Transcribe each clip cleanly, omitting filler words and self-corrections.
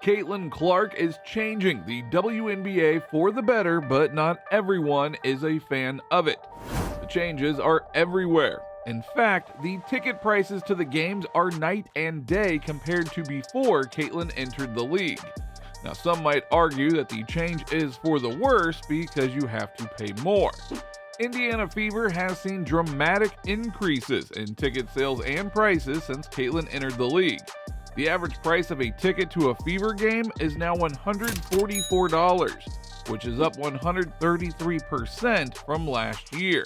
Caitlin Clark is changing the WNBA for the better, but not everyone is a fan of it. The changes are everywhere. In fact, the ticket prices to the games are night and day compared to before Caitlin entered the league. Now, some might argue that the change is for the worse because you have to pay more. Indiana Fever has seen dramatic increases in ticket sales and prices since Caitlin entered the league. The average price of a ticket to a Fever game is now $144, which is up 133% from last year.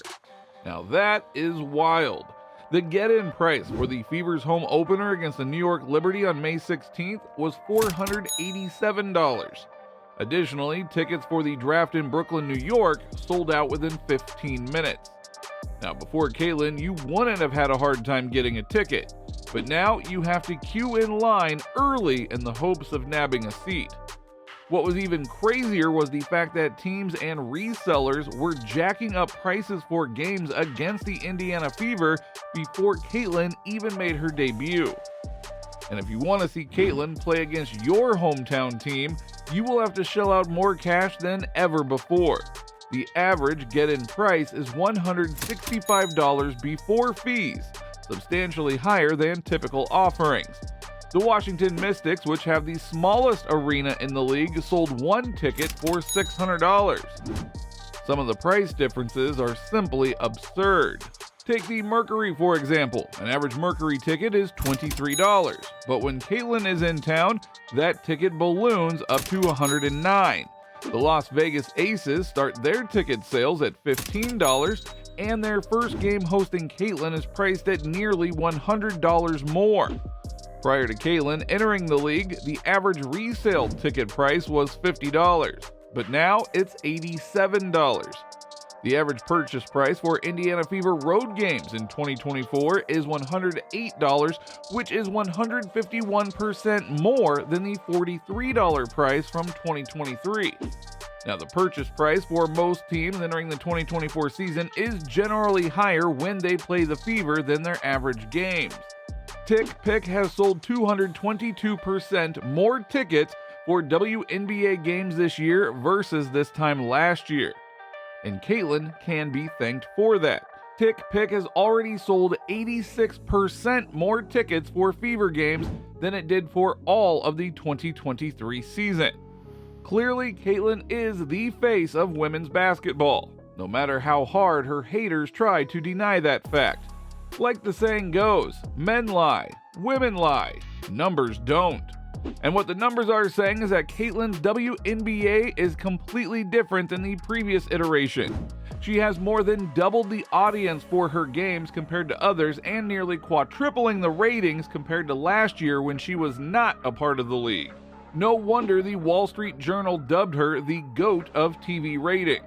Now that is wild. The get-in price for the Fever's home opener against the New York Liberty on May 16th was $487. Additionally, tickets for the draft in Brooklyn, New York sold out within 15 minutes. Now, before Caitlin, you wouldn't have had a hard time getting a ticket, but now you have to queue in line early in the hopes of nabbing a seat. What was even crazier was the fact that teams and resellers were jacking up prices for games against the Indiana Fever before Caitlin even made her debut. And if you want to see Caitlin play against your hometown team, you will have to shell out more cash than ever before. The average get-in price is $165 before fees, substantially higher than typical offerings. The Washington Mystics, which have the smallest arena in the league, sold one ticket for $600. Some of the price differences are simply absurd. Take the Mercury, for example. An average Mercury ticket is $23, but when Caitlin is in town, that ticket balloons up to $109. The Las Vegas Aces start their ticket sales at $15, and their first game hosting Caitlin is priced at nearly $100 more. Prior to Caitlin entering the league, the average resale ticket price was $50, but now it's $87. The average purchase price for Indiana Fever road games in 2024 is $108, which is 151% more than the $43 price from 2023. Now, the purchase price for most teams entering the 2024 season is generally higher when they play the Fever than their average games. TickPick has sold 222% more tickets for WNBA games this year versus this time last year. And Caitlin can be thanked for that. TickPick has already sold 86% more tickets for Fever games than it did for all of the 2023 season. Clearly, Caitlin is the face of women's basketball, no matter how hard her haters try to deny that fact. Like the saying goes, men lie, women lie, numbers don't. And what the numbers are saying is that Caitlin's WNBA is completely different than the previous iteration. She has more than doubled the audience for her games compared to others and nearly quadrupling the ratings compared to last year when she was not a part of the league. No wonder the Wall Street Journal dubbed her the GOAT of TV ratings.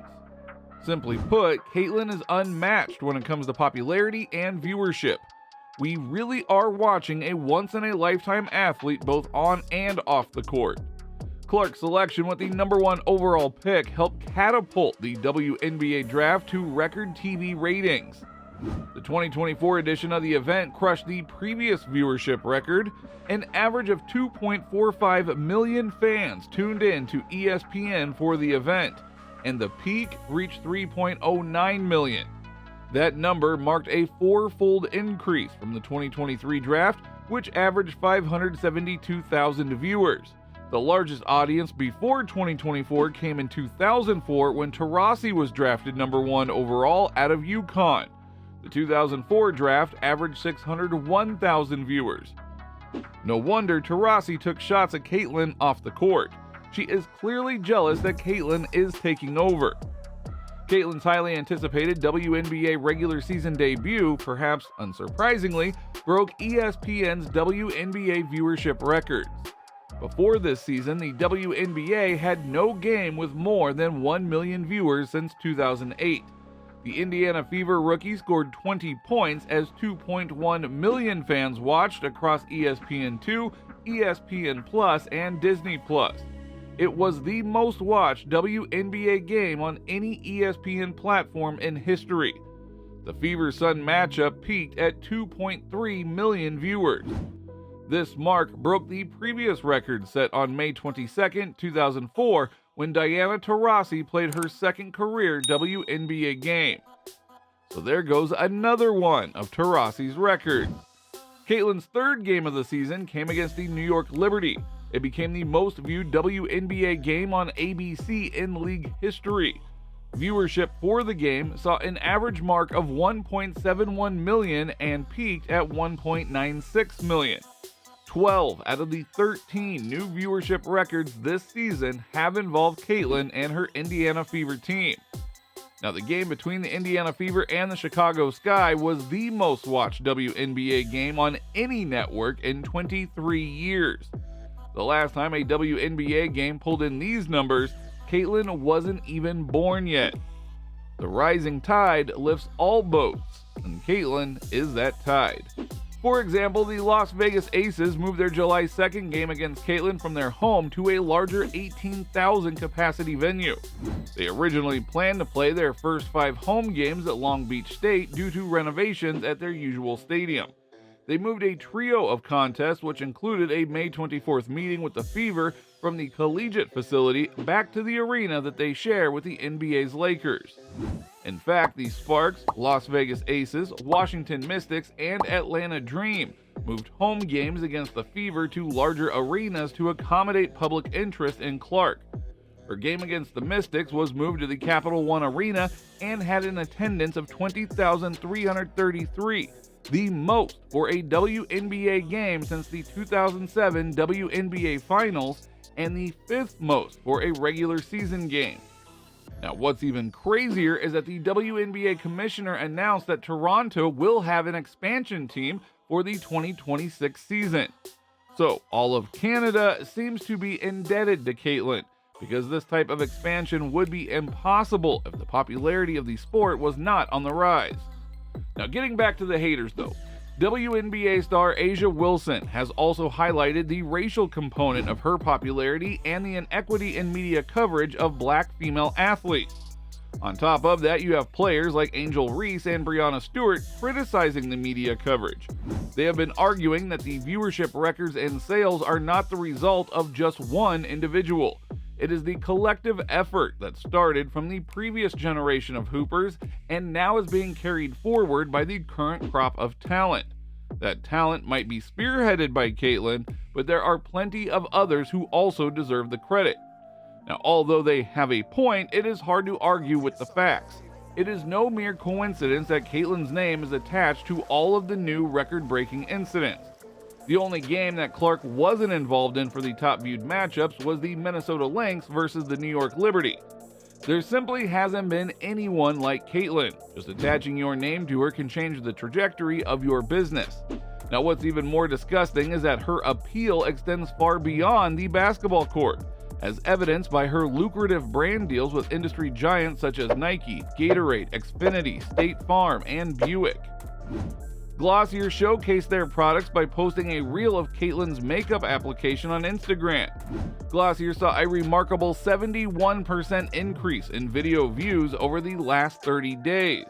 Simply put, Caitlin is unmatched when it comes to popularity and viewership. We really are watching a once-in-a-lifetime athlete both on and off the court. Clark's selection with the #1 overall pick helped catapult the WNBA draft to record TV ratings. The 2024 edition of the event crushed the previous viewership record. An average of 2.45 million fans tuned in to ESPN for the event, and the peak reached 3.09 million. That number marked a four-fold increase from the 2023 draft, which averaged 572,000 viewers. The largest audience before 2024 came in 2004 when Taurasi was drafted #1 overall out of UConn. The 2004 draft averaged 601,000 viewers. No wonder Taurasi took shots at Caitlin off the court. She is clearly jealous that Caitlin is taking over. Caitlin's highly anticipated WNBA regular season debut, perhaps unsurprisingly, broke ESPN's WNBA viewership records. Before this season, the WNBA had no game with more than 1 million viewers since 2008. The Indiana Fever rookie scored 20 points as 2.1 million fans watched across ESPN2, ESPN Plus, and Disney Plus. It was the most watched WNBA game on any ESPN platform in history. The Fever-Sun matchup peaked at 2.3 million viewers. This mark broke the previous record set on May 22, 2004, when Diana Taurasi played her second career WNBA game. So there goes another one of Taurasi's records. Caitlin's third game of the season came against the New York Liberty. It became the most viewed WNBA game on ABC in league history. Viewership for the game saw an average mark of 1.71 million and peaked at 1.96 million. 12 out of the 13 new viewership records this season have involved Caitlin and her Indiana Fever team. Now, the game between the Indiana Fever and the Chicago Sky was the most watched WNBA game on any network in 23 years. The last time a WNBA game pulled in these numbers, Caitlin wasn't even born yet. The rising tide lifts all boats, and Caitlin is that tide. For example, the Las Vegas Aces moved their July 2nd game against Caitlin from their home to a larger 18,000 capacity venue. They originally planned to play their first 5 home games at Long Beach State due to renovations at their usual stadium. They moved a trio of contests, which included a May 24th meeting with the Fever from the collegiate facility back to the arena that they share with the NBA's Lakers. In fact, the Sparks, Las Vegas Aces, Washington Mystics, and Atlanta Dream moved home games against the Fever to larger arenas to accommodate public interest in Clark. Her game against the Mystics was moved to the Capital One Arena and had an attendance of 20,333, the most for a WNBA game since the 2007 WNBA Finals and the 5th most for a regular season game. Now, what's even crazier is that the WNBA commissioner announced that Toronto will have an expansion team for the 2026 season. So, all of Canada seems to be indebted to Caitlin, because this type of expansion would be impossible if the popularity of the sport was not on the rise. Now, getting back to the haters though, WNBA star A'ja Wilson has also highlighted the racial component of her popularity and the inequity in media coverage of black female athletes. On top of that, you have players like Angel Reese and Breanna Stewart criticizing the media coverage. They have been arguing that the viewership records and sales are not the result of just one individual. It is the collective effort that started from the previous generation of hoopers and now is being carried forward by the current crop of talent. That talent might be spearheaded by Caitlin, but there are plenty of others who also deserve the credit. Now, although they have a point, it is hard to argue with the facts. It is no mere coincidence that Caitlin's name is attached to all of the new record-breaking incidents. The only game that Clark wasn't involved in for the top-viewed matchups was the Minnesota Lynx versus the New York Liberty. There simply hasn't been anyone like Caitlin. Just attaching your name to her can change the trajectory of your business. Now, what's even more disgusting is that her appeal extends far beyond the basketball court, as evidenced by her lucrative brand deals with industry giants such as Nike, Gatorade, Xfinity, State Farm, and Buick. Glossier showcased their products by posting a reel of Caitlin's makeup application on Instagram. Glossier saw a remarkable 71% increase in video views over the last 30 days.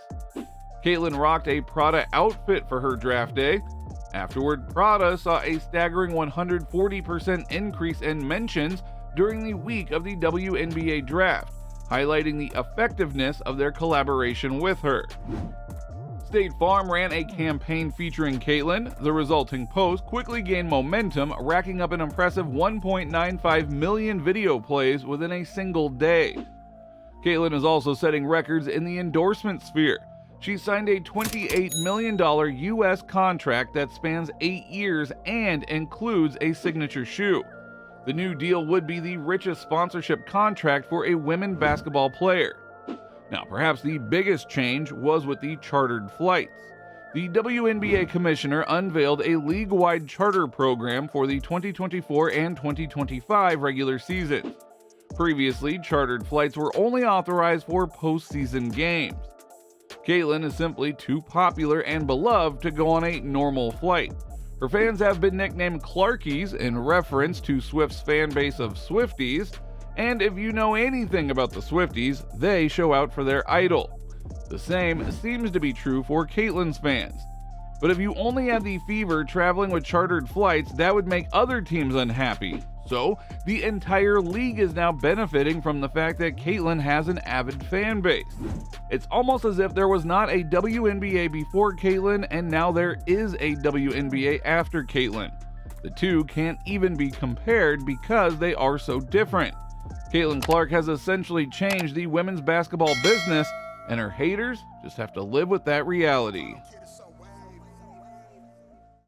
Caitlin rocked a Prada outfit for her draft day. Afterward, Prada saw a staggering 140% increase in mentions during the week of the WNBA draft, highlighting the effectiveness of their collaboration with her. State Farm ran a campaign featuring Caitlin. The resulting post quickly gained momentum, racking up an impressive 1.95 million video plays within a single day. Caitlin is also setting records in the endorsement sphere. She signed a $28 million U.S. contract that spans 8 years and includes a signature shoe. The new deal would be the richest sponsorship contract for a women basketball player. Now, perhaps the biggest change was with the chartered flights. The WNBA commissioner unveiled a league-wide charter program for the 2024 and 2025 regular seasons. Previously, chartered flights were only authorized for postseason games. Caitlin is simply too popular and beloved to go on a normal flight. Her fans have been nicknamed Clarkies in reference to Swift's fan base of Swifties, and if you know anything about the Swifties, they show out for their idol. The same seems to be true for Caitlin's fans. But if you only had the Fever traveling with chartered flights, that would make other teams unhappy. So, the entire league is now benefiting from the fact that Caitlyn has an avid fan base. It's almost as if there was not a WNBA before Caitlyn, and now there is a WNBA after Caitlyn. The two can't even be compared because they are so different. Caitlin Clark has essentially changed the women's basketball business, and her haters just have to live with that reality.